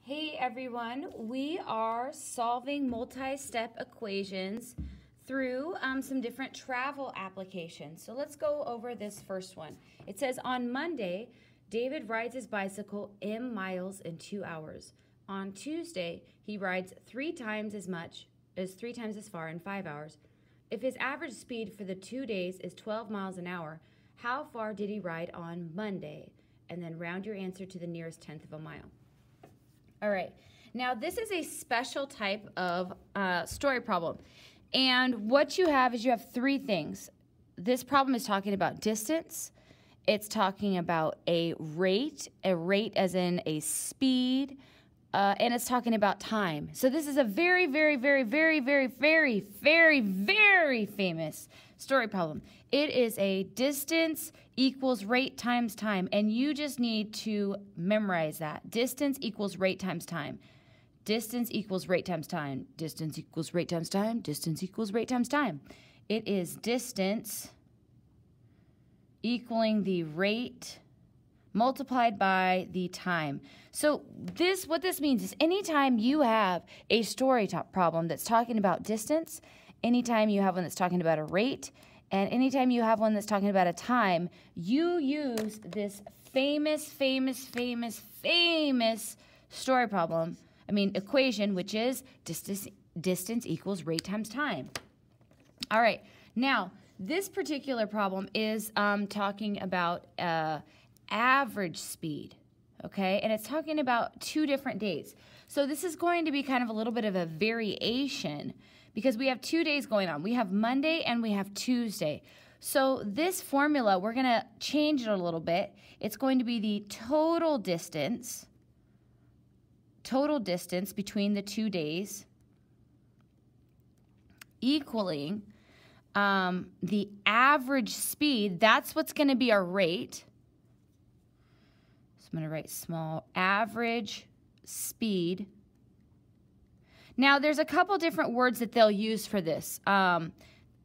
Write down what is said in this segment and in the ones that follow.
Hey everyone, we are solving multi-step equations through some different travel applications. So let's go over this first one. It says on Monday, David rides his bicycle m miles in 2 hours. On Tuesday, he rides 3 times as far in 5 hours. If his average speed for the 2 days is 12 miles an hour, how far did he ride on Monday? And then round your answer to the nearest tenth of a mile. All right, now this is a special type of story problem. And what you have is you have 3 things. This problem is talking about distance. It's talking about a rate as in a speed, and it's talking about time. So this is a very, very, very, very, very, very, very, very famous story problem. It is a distance equals rate times time, and you just need to memorize that. Distance equals rate times time. Distance equals rate times time. Distance equals rate times time. Distance equals rate times time. It is distance equaling the rate multiplied by the time. So what this means is anytime you have a story problem that's talking about distance, anytime you have one that's talking about a rate, and anytime you have one that's talking about a time, you use this famous story problem, equation, which is distance equals rate times time. All right, now this particular problem is talking about average speed, okay? And it's talking about 2 different days. So this is going to be kind of a little bit of a variation because we have 2 days going on. We have Monday and we have Tuesday. So this formula, we're going to change it a little bit. It's going to be the total distance between the 2 days equaling the average speed. That's what's going to be our rate. So I'm going to write small average speed. Now, there's a couple different words that they'll use for this.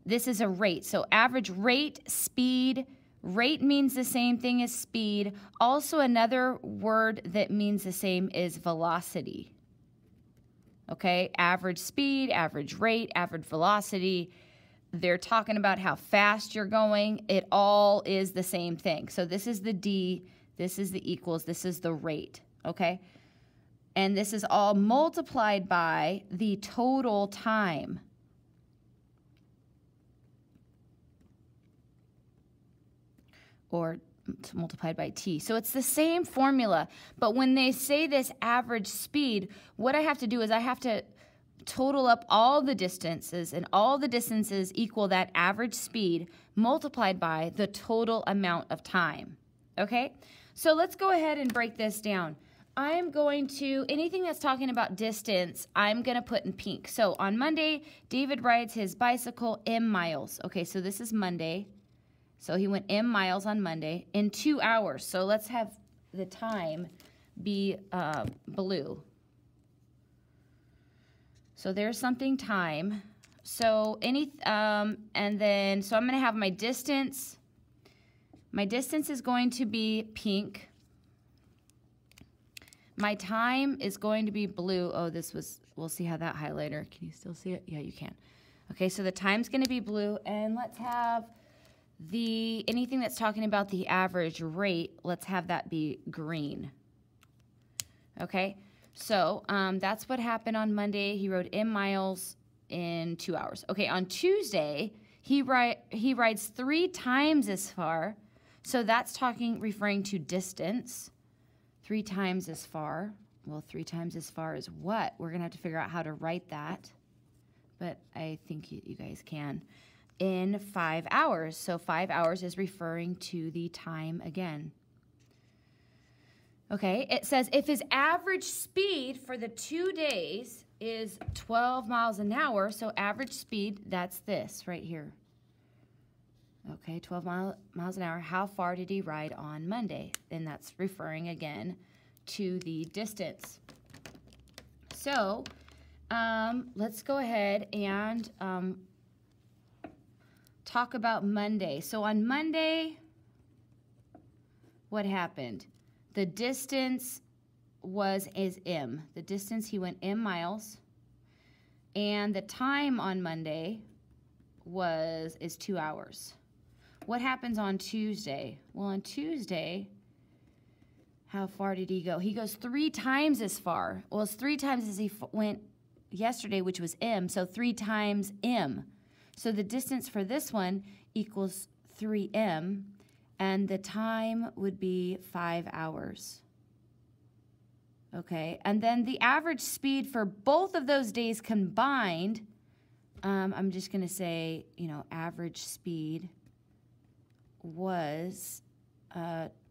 This is a rate. So average rate, speed. Rate means the same thing as speed. Also, another word that means the same is velocity. Okay, average speed, average rate, average velocity. They're talking about how fast you're going. It all is the same thing. So this is the D, this is the equals, this is the rate, okay? And this is all multiplied by the total time. Or multiplied by t. So it's the same formula, but when they say this average speed, what I have to do is I have to total up all the distances, and all the distances equal that average speed multiplied by the total amount of time. Okay? So let's go ahead and break this down. I'm going to, anything that's talking about distance, I'm going to put in pink. So on Monday, David rides his bicycle m miles. Okay, so this is Monday. So he went m miles on Monday in 2 hours. So let's have the time be blue. So there's something time. So and then, so I'm going to have my distance. My distance is going to be pink. My time is going to be blue. Oh, we'll see how that highlighter, can you still see it? Yeah, you can. Okay, so the time's going to be blue, and let's have anything that's talking about the average rate, let's have that be green. Okay, so that's what happened on Monday. He rode m miles in 2 hours. Okay, on Tuesday, he rides 3 times as far. So that's referring to distance. 3 times as far. Well, 3 times as far is what? We're going to have to figure out how to write that. But I think you guys can. In 5 hours. So 5 hours is referring to the time again. Okay, it says if his average speed for the 2 days is 12 miles an hour, so average speed, that's this right here. Okay, 12 miles an hour. How far did he ride on Monday? And that's referring again to the distance. So let's go ahead and talk about Monday. So on Monday, what happened? The distance is m. The distance, he went m miles. And the time on Monday is 2 hours. What happens on Tuesday? Well, on Tuesday, how far did he go? He goes 3 times as far. Well, it's 3 times as he went yesterday, which was m, so 3 times m. So the distance for this one equals 3m, and the time would be 5 hours. Okay, and then the average speed for both of those days combined, I'm just going to say, average speed was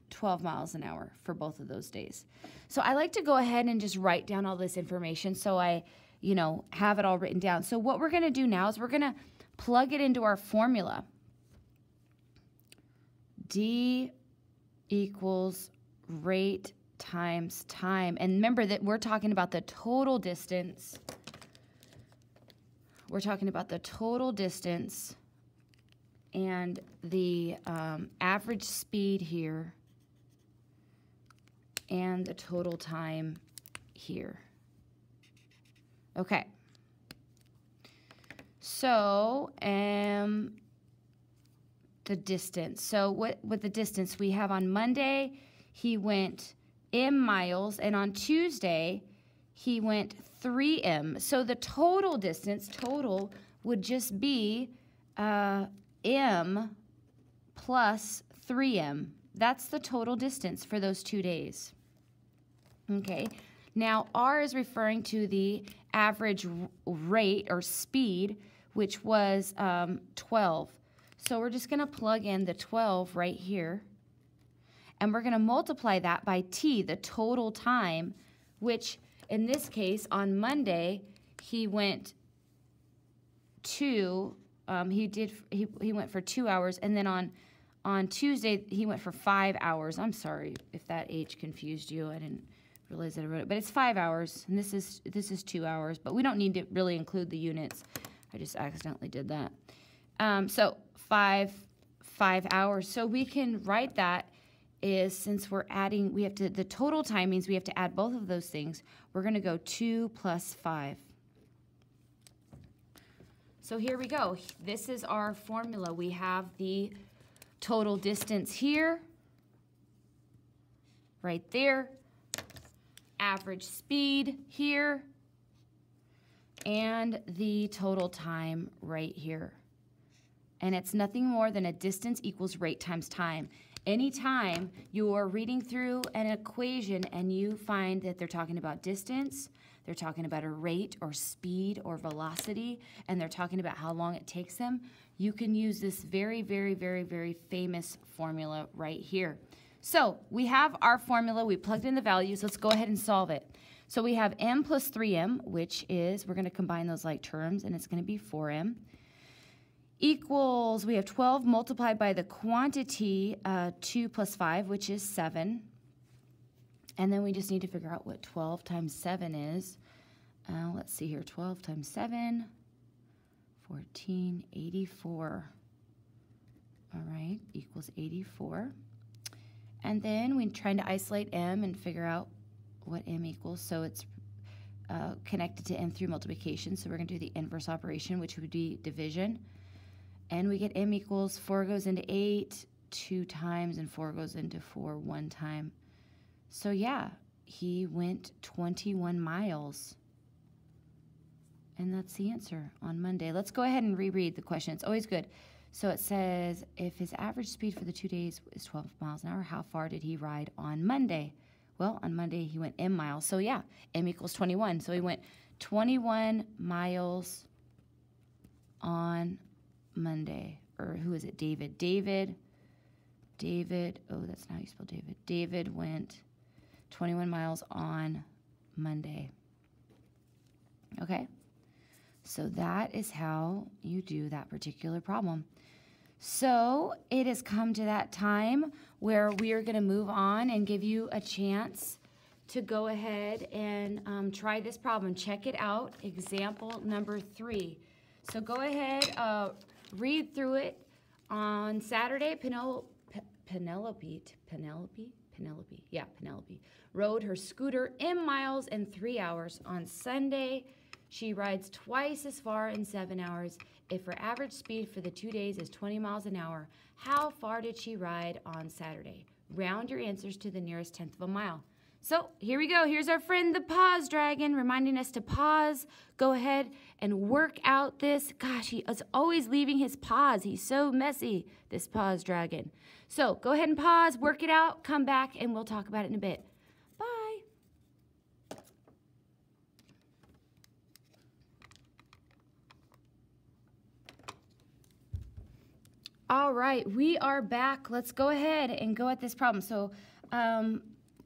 12 miles an hour for both of those days. So I like to go ahead and just write down all this information so I, have it all written down. So what we're going to do now is we're going to plug it into our formula. D equals rate times time. And remember that we're talking about the total distance. We're talking about the total distance and the average speed here and the total time here. Okay. So, the distance. So with the distance we have on Monday, he went m miles, and on Tuesday, he went 3m. So the total distance, would just be m plus 3m. That's the total distance for those 2 days. Okay. Now, r is referring to the average rate or speed, which was 12. So we're just going to plug in the 12 right here. And we're going to multiply that by t, the total time, which in this case, on Monday, he went he went for 2 hours, and then on Tuesday, he went for 5 hours. I'm sorry if that age confused you. I didn't realize that I wrote it, but it's 5 hours, and this is 2 hours, but we don't need to really include the units. I just accidentally did that. So 5 hours. So we can write that is, since we're adding, the total time means we have to add both of those things. We're going to go 2 plus 5. So here we go. This is our formula. We have the total distance here, right there, average speed here, and the total time right here. And it's nothing more than a distance equals rate times time. Anytime you're reading through an equation and you find that they're talking about distance, they're talking about a rate or speed or velocity, and they're talking about how long it takes them, you can use this very, very, very, very famous formula right here. So we have our formula. We plugged in the values. Let's go ahead and solve it. So we have m plus 3m, which is, we're going to combine those like terms, and it's going to be 4m. Equals, we have 12 multiplied by the quantity 2 plus 5, which is 7. And then we just need to figure out what 12 times 7 is. Let's see here, 12 times 7, 14, 84. All right, equals 84. And then we're trying to isolate m and figure out what m equals. So it's connected to m through multiplication. So we're going to do the inverse operation, which would be division. And we get m equals 4 goes into 8 2 times, and 4 goes into 4 1 time. So yeah, he went 21 miles. And that's the answer on Monday. Let's go ahead and reread the question. It's always good. So it says, if his average speed for the 2 days is 12 miles an hour, how far did he ride on Monday? Well, on Monday he went m miles. So yeah, m equals 21. So he went 21 miles on Monday. Or who is it? David. David, oh, that's not how you spell David. David went 21 miles on Monday. Okay? So that is how you do that particular problem. So it has come to that time where we are going to move on and give you a chance to go ahead and try this problem. Check it out, example number 3. So go ahead, Read through it on Saturday. Penelope Penelope. Yeah, Penelope. Rode her scooter M miles in 3 hours. On Sunday, she rides twice as far in 7 hours. If her average speed for the 2 days is 20 miles an hour, how far did she ride on Saturday? Round your answers to the nearest tenth of a mile. So here we go. Here's our friend, the pause dragon, reminding us to pause. Go ahead and work out this. Gosh, he is always leaving his pause. He's so messy, this pause dragon. So go ahead and pause, work it out, come back, and we'll talk about it in a bit. Bye. All right, we are back. Let's go ahead and go at this problem. So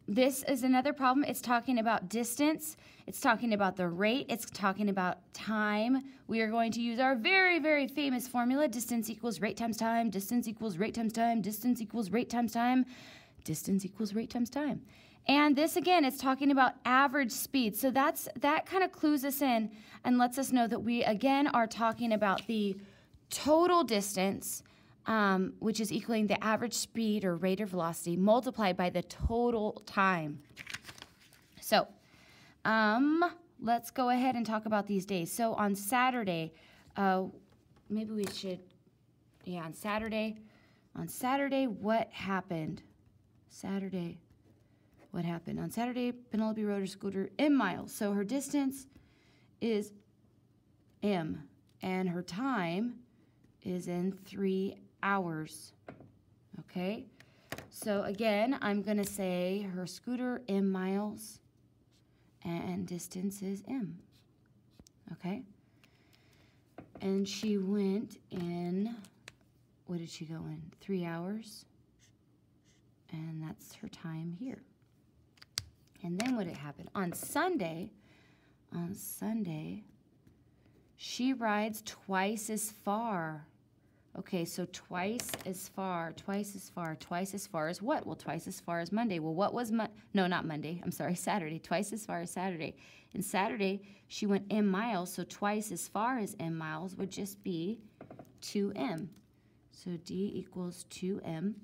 this is another problem. It's talking about distance. It's talking about the rate. It's talking about time. We are going to use our very, very famous formula. Distance equals rate times time. Distance equals rate times time. Distance equals rate times time. Distance equals rate times time. And this, again, it's talking about average speed. So that kind of clues us in and lets us know that we, again, are talking about the total distance, which is equaling the average speed or rate or velocity multiplied by the total time. So let's go ahead and talk about these days. So on Saturday, maybe we should, yeah, on Saturday, what happened? What happened? On Saturday, Penelope rode her scooter M miles. So her distance is M, and her time is in 3 hours. Okay? So again, I'm going to say her scooter M miles and distance is M. Okay? And she went in, what did she go in? 3 hours. And that's her time here. And then what had happened? On Sunday, she rides twice as far. Okay, so twice as far as what? Well, twice as far as Monday. Well, what was no, not Monday. I'm sorry, Saturday. Twice as far as Saturday. And Saturday, she went M miles, so twice as far as M miles would just be 2M. So D equals 2M.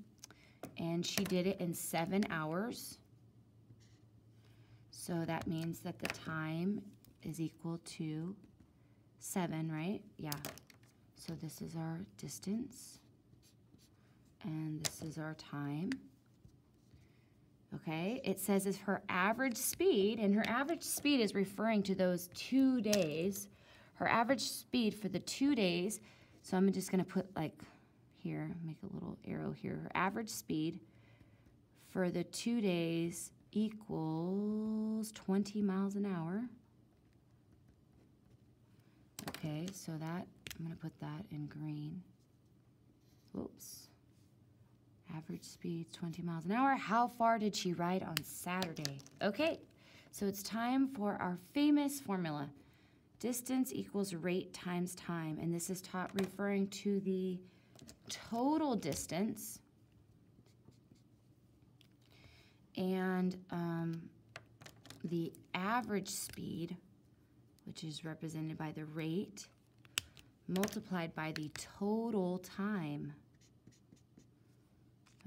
And she did it in 7 hours. So that means that the time is equal to 7, right? Yeah. So this is our distance, and this is our time. Okay, it says if her average speed, and her average speed is referring to those 2 days, her average speed for the 2 days, so I'm just going to put like here, make a little arrow here. Her average speed for the 2 days equals 20 miles an hour. Okay, so that, I'm going to put that in green. Whoops. Average speed, 20 miles an hour. How far did she ride on Saturday? Okay, so it's time for our famous formula. Distance equals rate times time, and this is referring to the total distance and the average speed, which is represented by the rate, multiplied by the total time.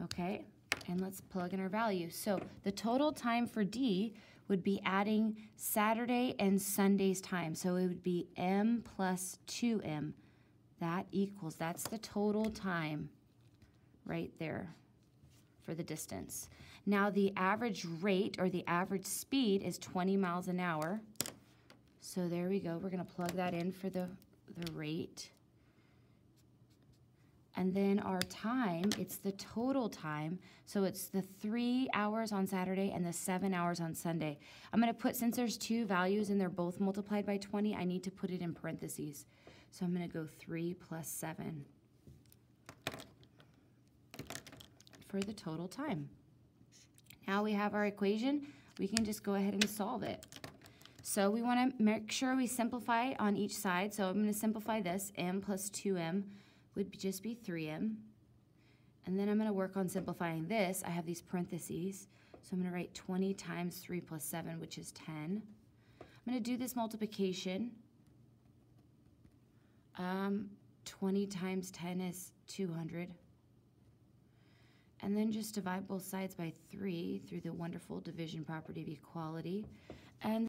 Okay, and let's plug in our value. So the total time for D would be adding Saturday and Sunday's time. So it would be M plus 2M. That equals, that's the total time right there for the distance. Now the average rate or the average speed is 20 miles an hour. So there we go. We're going to plug that in for the rate. And then our time, it's the total time. So it's the 3 hours on Saturday and the 7 hours on Sunday. I'm going to put, since there's two values and they're both multiplied by 20, I need to put it in parentheses. So I'm going to go 3 plus 7 for the total time. Now we have our equation. We can just go ahead and solve it. So we want to make sure we simplify on each side. So I'm going to simplify this. M plus 2M would just be 3M. And then I'm going to work on simplifying this. I have these parentheses. So I'm going to write 20 times 3 plus 7, which is 10. I'm going to do this multiplication. 20 times 10 is 200. And then just divide both sides by 3 through the wonderful division property of equality. And